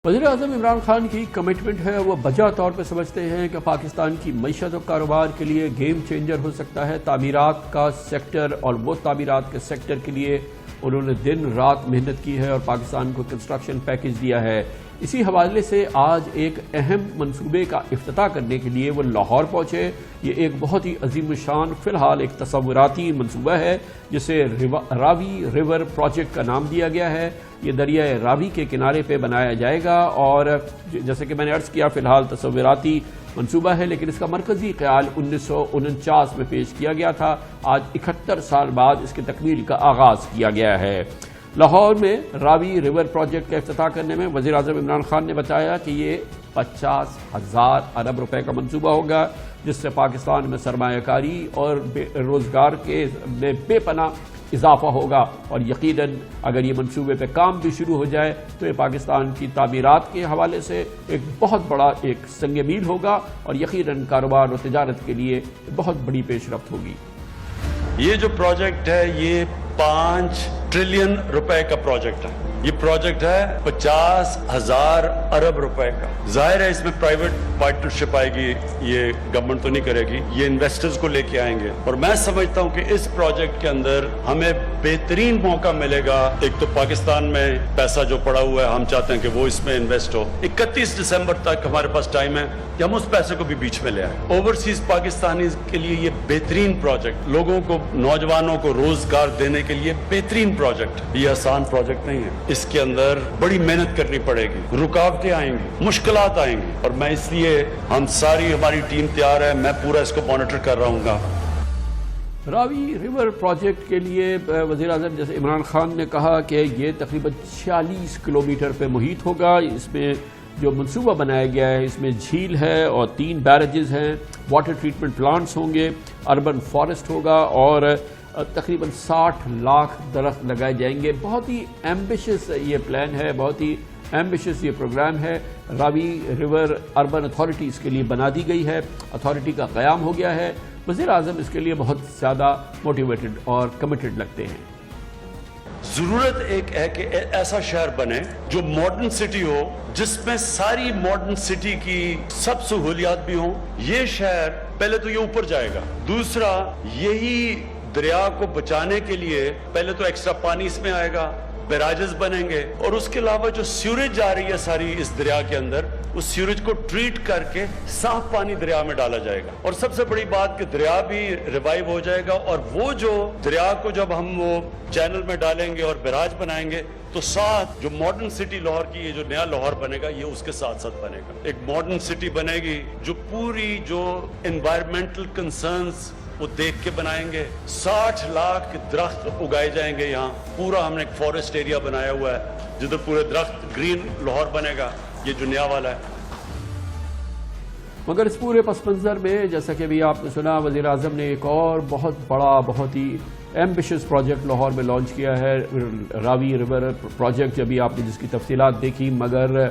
वज़ीर-ए-आज़म इमरान खान की कमिटमेंट है, वो बजा तौर पर समझते हैं कि पाकिस्तान की मईशत और कारोबार के लिए गेम चेंजर हो सकता है। तामीरात का सेक्टर और वो तामीरात के सेक्टर के लिए उन्होंने दिन रात मेहनत की है और पाकिस्तान को कंस्ट्रक्शन पैकेज दिया है। इसी हवाले से आज एक अहम मंसूबे का इफ्तिताह करने के लिए वो लाहौर पहुँचे। ये एक बहुत ही अजीम शान फ़िलहाल एक तसव्वुराती मंसूबा है जिसे रावी रिवर प्रोजेक्ट का नाम दिया गया है। ये दरिया रावी के किनारे पे बनाया जाएगा और जैसे कि मैंने अर्ज़ किया फ़िलहाल तसव्वुराती मंसूबा है, लेकिन इसका मरकज़ी ख्याल 1949 में पेश किया गया था। आज 71 साल बाद इसकी तकमील का आगाज़ किया गया है। लाहौर में रावी रिवर प्रोजेक्ट का इफ्तिताह करने में वज़ीर-ए-आज़म इमरान खान ने बताया कि ये 50,000 अरब रुपए का मंसूबा होगा, जिससे पाकिस्तान में सरमायाकारी और रोज़गार के बेपनाह इजाफा होगा। और यकीनन अगर ये मंसूबे पे काम भी शुरू हो जाए तो ये पाकिस्तान की तामीरात के हवाले से एक बहुत बड़ा एक संग मील होगा और यकीनन कारोबार और तिजारत के लिए बहुत बड़ी पेशरफ्त होगी। ये जो प्रोजेक्ट है ये 5 ट्रिलियन रुपए का प्रोजेक्ट है। ये प्रोजेक्ट है 50,000 अरब रुपए का। जाहिर है इसमें प्राइवेट पार्टनरशिप आएगी, ये गवर्नमेंट तो नहीं करेगी, ये इन्वेस्टर्स को लेके आएंगे। और मैं समझता हूं कि इस प्रोजेक्ट के अंदर हमें बेहतरीन मौका मिलेगा। एक तो पाकिस्तान में पैसा जो पड़ा हुआ है, हम चाहते हैं कि वो इसमें इन्वेस्ट हो। 31 दिसंबर तक हमारे पास टाइम है कि हम उस पैसे को भी बीच में ले आए। ओवरसीज पाकिस्तानी के लिए ये बेहतरीन प्रोजेक्ट, लोगों को, नौजवानों को रोजगार देने के लिए बेहतरीन प्रोजेक्ट। ये आसान प्रोजेक्ट नहीं है, इसके अंदर बड़ी मेहनत करनी पड़ेगी, रुकावटें आएंगी, मुश्किलात आएंगी। और मैं इसलिए हमारी टीम तैयार है, मैं पूरा इसको मॉनिटर कर रहा हूँ। रावी रिवर प्रोजेक्ट के लिए वज़ीर-ए-आज़म जैसे इमरान खान ने कहा कि ये तकरीबन 46 किलोमीटर पे मुहित होगा। इसमें जो मंसूबा बनाया गया है इसमें झील है और 3 बैरेजेस हैं, वाटर ट्रीटमेंट प्लांट्स होंगे, अर्बन फॉरेस्ट होगा और तकरीबन 60 लाख दरख्त लगाए जाएंगे। बहुत ही एम्बिशियस ये प्लान है, बहुत ही एम्बिशियस ये प्रोग्राम है। रावी रिवर अर्बन अथॉरिटी इसके लिए बना दी गई है, अथॉरिटी का क़याम हो गया है। वज़ीर-ए-आज़म इसके लिए बहुत ज़्यादा मोटिवेटेड और कमिटेड लगते हैं। जरूरत एक है कि ऐसा शहर बने जो मॉडर्न सिटी हो, जिसमें सारी मॉडर्न सिटी की सब सहूलियात भी हो। ये शहर पहले तो ये ऊपर जाएगा, दूसरा यही दरिया को बचाने के लिए पहले तो एक्स्ट्रा पानी इसमें आएगा, बैराजेस बनेंगे और उसके अलावा जो सीवरेज जा रही है सारी इस दरिया के अंदर, उस सीवरेज को ट्रीट करके साफ पानी दरिया में डाला जाएगा। और सबसे बड़ी बात कि दरिया भी रिवाइव हो जाएगा और वो जो दरिया को जब हम वो चैनल में डालेंगे और बैराज बनाएंगे तो साथ जो मॉडर्न सिटी लाहौर की, ये जो नया लाहौर बनेगा ये उसके साथ साथ बनेगा। एक मॉडर्न सिटी बनेगी जो पूरी जो एनवायरमेंटल कंसर्न्स वो देख के बनाएंगे। 60 लाख दरख्त उगाए जाएंगे। यहाँ पूरा हमने एक फॉरेस्ट एरिया बनाया हुआ है जिधर पूरे दरख्त ग्रीन लाहौर बनेगा, ये जो नया वाला है। मगर इस पूरे पस मंज़र में जैसा कि अभी आपने सुना, वज़ीर-ए-आज़म ने एक और बहुत बड़ा, बहुत ही एम्बिशियस प्रोजेक्ट लाहौर में लॉन्च किया है, रावी रिवर प्रोजेक्ट। अभी आपने जिसकी तफसीलात देखी, मगर